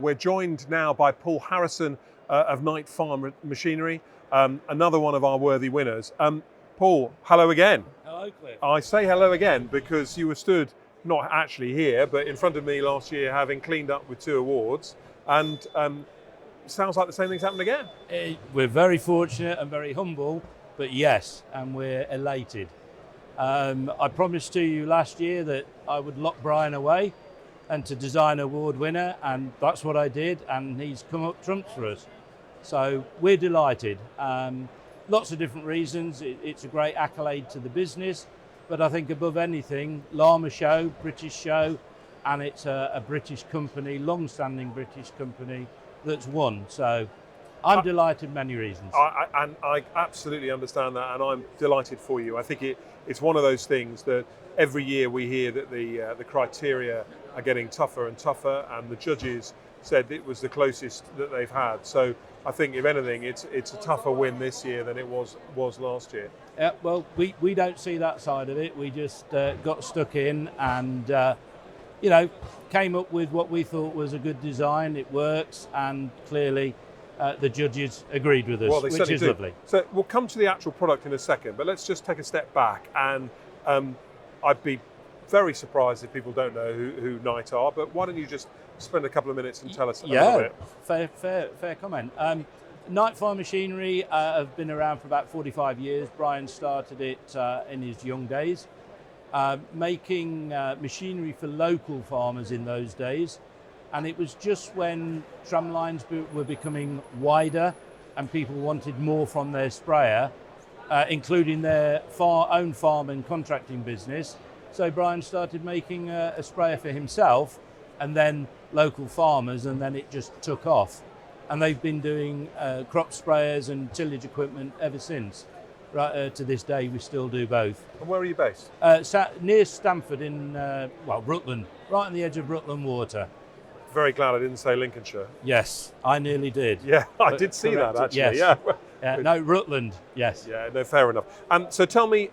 We're joined now by Paul Harrison of Knight Farm Machinery, another one of our worthy winners. Paul, hello again. Hello, Cliff. I say hello again because you were stood, not actually here, but in front of me last year having cleaned up with 2 awards, and sounds like the same thing's happened again. We're very fortunate and very humble, but yes, and we're elated. I promised to you last year that I would lock Brian away and to design award winner, and that's what I did, and he's come up trumps for us. So we're delighted. Lots of different reasons. It's a great accolade to the business, but I think above anything, LAMMA show, British show, and it's a British company, long-standing British company that's won. So I'm delighted, many reasons. I absolutely understand that, and I'm delighted for you. I think it's one of those things that every year we hear that the criteria are getting tougher and tougher, and the judges said it was the closest that they've had. So I think, if anything, it's a tougher win this year than it was last year. Yeah, well, we don't see that side of it. We just got stuck in and came up with what we thought was a good design. It works, and clearly the judges agreed with us, Well, which is lovely. So we'll come to the actual product in a second, but let's just take a step back. And I'd be very surprised if people don't know who Knight are, but why don't you just spend a couple of minutes and tell us a little bit? Fair comment. Knight Farm Machinery have been around for about 45 years. Brian started it in his young days, making machinery for local farmers in those days. And it was just when tram lines were becoming wider and people wanted more from their sprayer, including their own farm and contracting business. So Brian started making a sprayer for himself and then local farmers, and then it just took off. And they've been doing crop sprayers and tillage equipment ever since. Right to this day, we still do both. And where are you based? Near Stamford in, Rutland, right on the edge of Rutland Water. Very glad I didn't say Lincolnshire. Yes, I nearly did. Yeah, I did see that actually. Yes. Yeah. No, Rutland, yes. Yeah, no, fair enough. So tell me,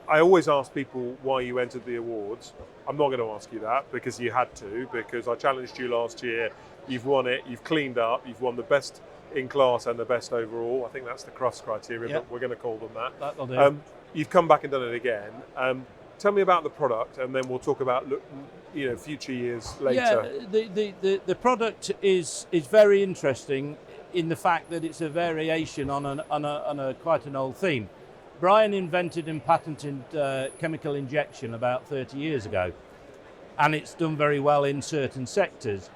I always ask people why you entered the awards. I'm not going to ask you that because you had to, because I challenged you last year. You've won it, you've cleaned up, you've won the best in class and the best overall. I think that's the CRUST criteria, but we're going to call them that. That'll do. You've come back and done it again. Tell me about the product, and then we'll talk about future years later. Yeah, the product is very interesting in the fact that it's a variation on a quite an old theme. Brian invented and patented chemical injection about 30 years ago, and it's done very well in certain sectors.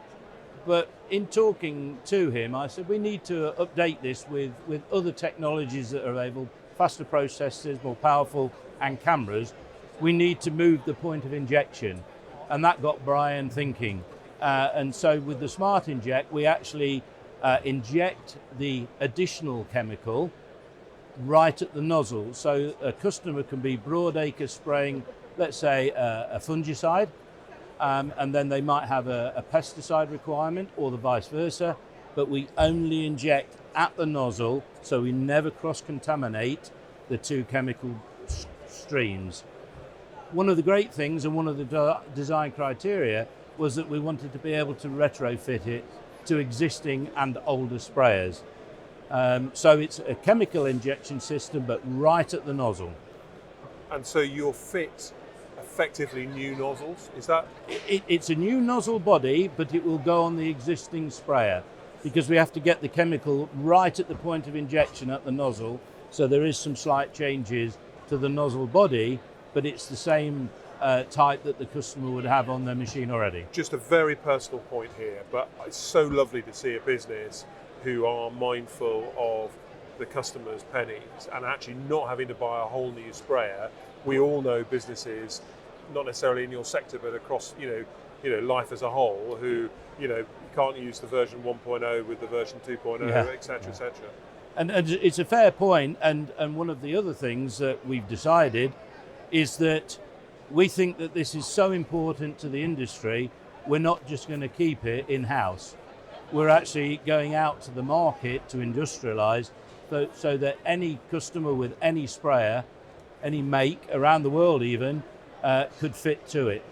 But in talking to him, I said we need to update this with other technologies that are available, faster processors, more powerful, and cameras. We need to move the point of injection, and that got Brian thinking. And so with the Smart Inject, we actually inject the additional chemical right at the nozzle, so a customer can be broadacre spraying, let's say, a fungicide, and then they might have a pesticide requirement, or the vice versa, but we only inject at the nozzle, so we never cross-contaminate the 2 chemical streams. One of the great things, and one of the design criteria, was that we wanted to be able to retrofit it to existing and older sprayers. So it's a chemical injection system, but right at the nozzle. And so you'll fit effectively new nozzles, is that? It's a new nozzle body, but it will go on the existing sprayer, because we have to get the chemical right at the point of injection at the nozzle. So there is some slight changes to the nozzle body, but it's the same type that the customer would have on their machine already. Just a very personal point here, but it's so lovely to see a business who are mindful of the customer's pennies and actually not having to buy a whole new sprayer. We all know businesses, not necessarily in your sector, but across life as a whole, who can't use the version 1.0 with the version 2.0, etc., etc. And it's a fair point. And one of the other things that we've decided is that we think that this is so important to the industry, we're not just going to keep it in-house. We're actually going out to the market to industrialise, so that any customer with any sprayer, any make around the world even, could fit to it.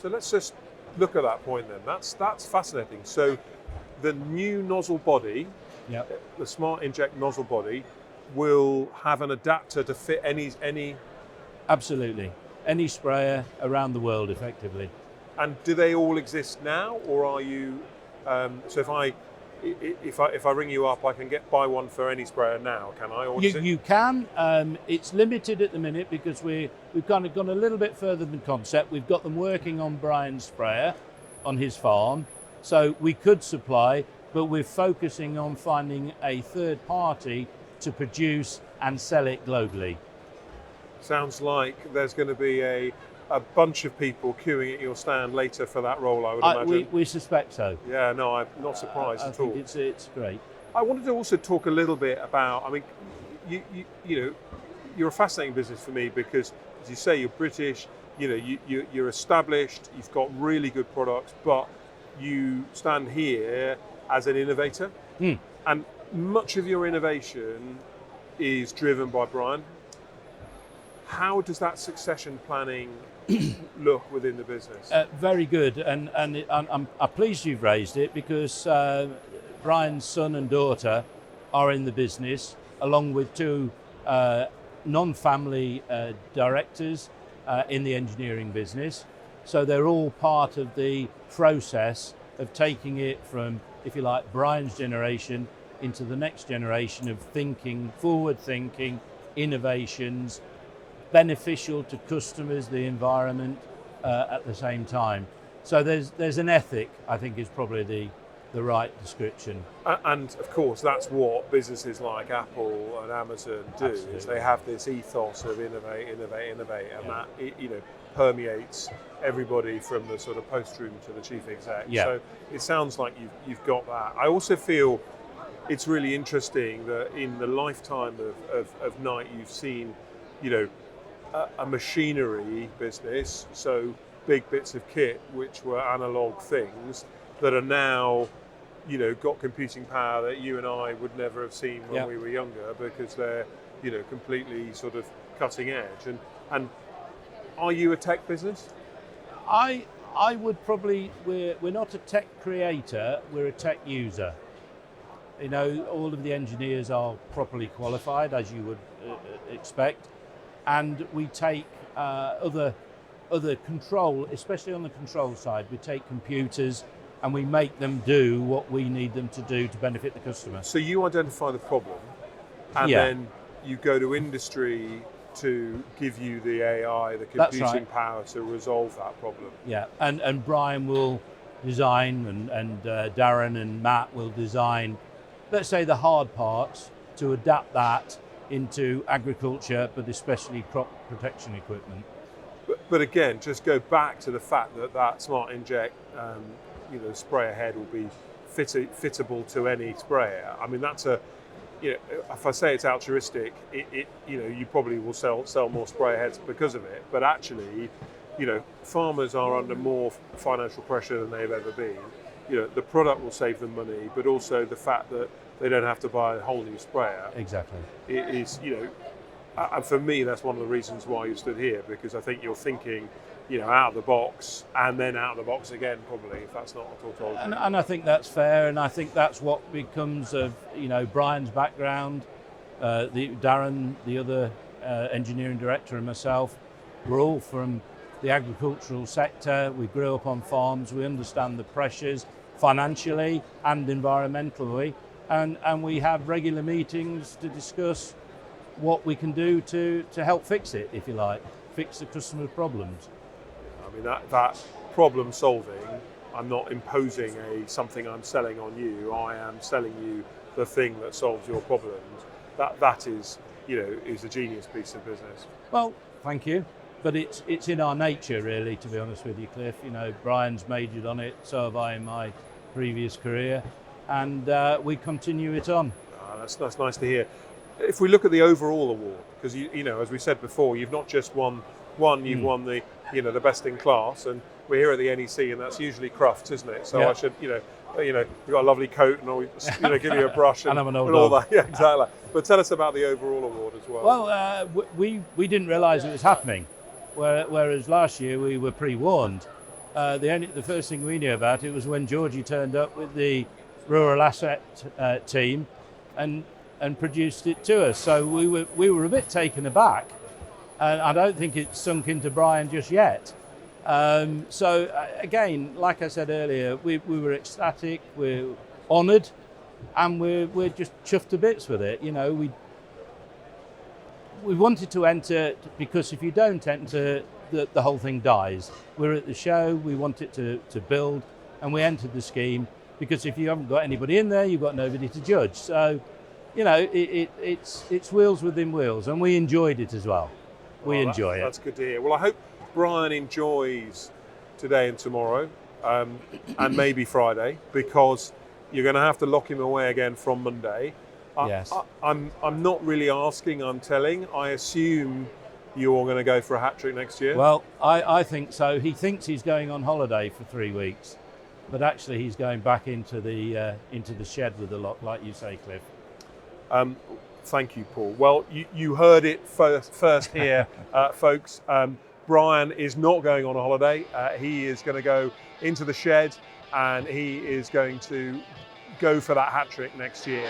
So let's just look at that point then. That's fascinating. So the new nozzle body, Yep. the Smart Inject nozzle body, will have an adapter to fit any. Absolutely. Any sprayer around the world, effectively. And do they all exist now, or are you? So if I ring you up, I can buy one for any sprayer now, can I? Or You can. It's limited at the minute because we've kind of gone a little bit further than concept. We've got them working on Brian's sprayer on his farm, so we could supply, but we're focusing on finding a third party to produce and sell it globally. Sounds like there's going to be a bunch of people queuing at your stand later for that role, I would imagine. We suspect so. Yeah, no, I'm not surprised I at all. think it's great. I wanted to also talk a little bit about, I mean, you know, you're a fascinating business for me because, as you say, you're British, you know, you're established, you've got really good products, but you stand here as an innovator. And much of your innovation is driven by Brian. How does that succession planning look within the business? Very good, and I'm pleased you've raised it because Brian's son and daughter are in the business, along with two non-family directors in the engineering business. So they're all part of the process of taking it from, if you like, Brian's generation into the next generation of thinking, forward-thinking, innovations, beneficial to customers, the environment at the same time. So there's an ethic, I think is probably the right description. And of course, that's what businesses like Apple and Amazon do. Absolutely. Is they have this ethos of innovate, and that permeates everybody from the sort of post room to the chief exec. Yeah. So it sounds like you've got that. I also feel it's really interesting that in the lifetime of Knight, you've seen, you know, a machinery business, so big bits of kit which were analog things that are now, you know, got computing power that you and I would never have seen when we were younger because they're, you know, completely sort of cutting edge. And are you a tech business? I would probably, we're not a tech creator, we're a tech user. You know, all of the engineers are properly qualified, as you would expect, and we take other control, especially on the control side, we take computers and we make them do what we need them to do to benefit the customer. So you identify the problem, and then you go to industry to give you the AI, the computing power to resolve that problem. Yeah, and Brian will design, and Darren and Matt will design, let's say, the hard parts to adapt that into agriculture, but especially crop protection equipment. But again, just go back to the fact that Smart Inject, you know, sprayer head will be fittable to any sprayer. I mean, that's you know, if I say it's altruistic, it you know, you probably will sell more sprayer heads because of it. But actually, you know, farmers are under more financial pressure than they've ever been. You know, the product will save them money, but also the fact that they don't have to buy a whole new sprayer. Exactly. It is, you know, and for me, that's one of the reasons why you stood here, because I think you're thinking, you know, out of the box and then out of the box again, probably, if that's not a tautology. And I think that's fair, and I think that's what becomes of, you know, Brian's background, Darren, the other engineering director, and myself. We're all from the agricultural sector. We grew up on farms. We understand the pressures financially and environmentally, and we have regular meetings to discuss what we can do to help fix it, if you like, fix the customer's problems. I mean, that problem solving, I'm not imposing something I'm selling on you. I am selling you the thing that solves your problems. That is, you know, is a genius piece of business. Well, thank you. But it's in our nature, really, to be honest with you, Cliff. You know, Brian's majored on it, so have I in my previous career, and we continue it on. That's nice to hear. If we look at the overall award, because you know, as we said before, you've not just won you've won the, you know, the best in class, and we're here at the NEC, and that's usually Crufts, isn't it? So I should, you know, you've got a lovely coat, and I'll, you know, give you a brush and I'm an old all dog. that. Yeah, exactly. But tell us about the overall award as well. Well, we didn't realise it was happening, whereas last year we were pre-warned. The first thing we knew about it was when Georgie turned up with the rural asset team and produced it to us. So we were a bit taken aback, and I don't think it's sunk into Brian just yet. Again, like I said earlier, we were ecstatic, we're honoured, and we're just chuffed to bits with it. You know, we wanted to enter, because if you don't enter, the whole thing dies. We're at the show, we want it to build, and we entered the scheme because if you haven't got anybody in there, you've got nobody to judge. So, you know, it's wheels within wheels, and we enjoyed it as well. We enjoy it. That's good to hear. Well, I hope Brian enjoys today and tomorrow, and maybe Friday, because you're going to have to lock him away again from Monday. Yes. I'm not really asking, I'm telling. I assume you're going to go for a hat-trick next year? Well, I think so. He thinks he's going on holiday for 3 weeks, but actually he's going back into the shed with the lot, like you say, Cliff. Thank you, Paul. Well, you heard it first here, folks. Brian is not going on a holiday. He is going to go into the shed, and he is going to go for that hat-trick next year.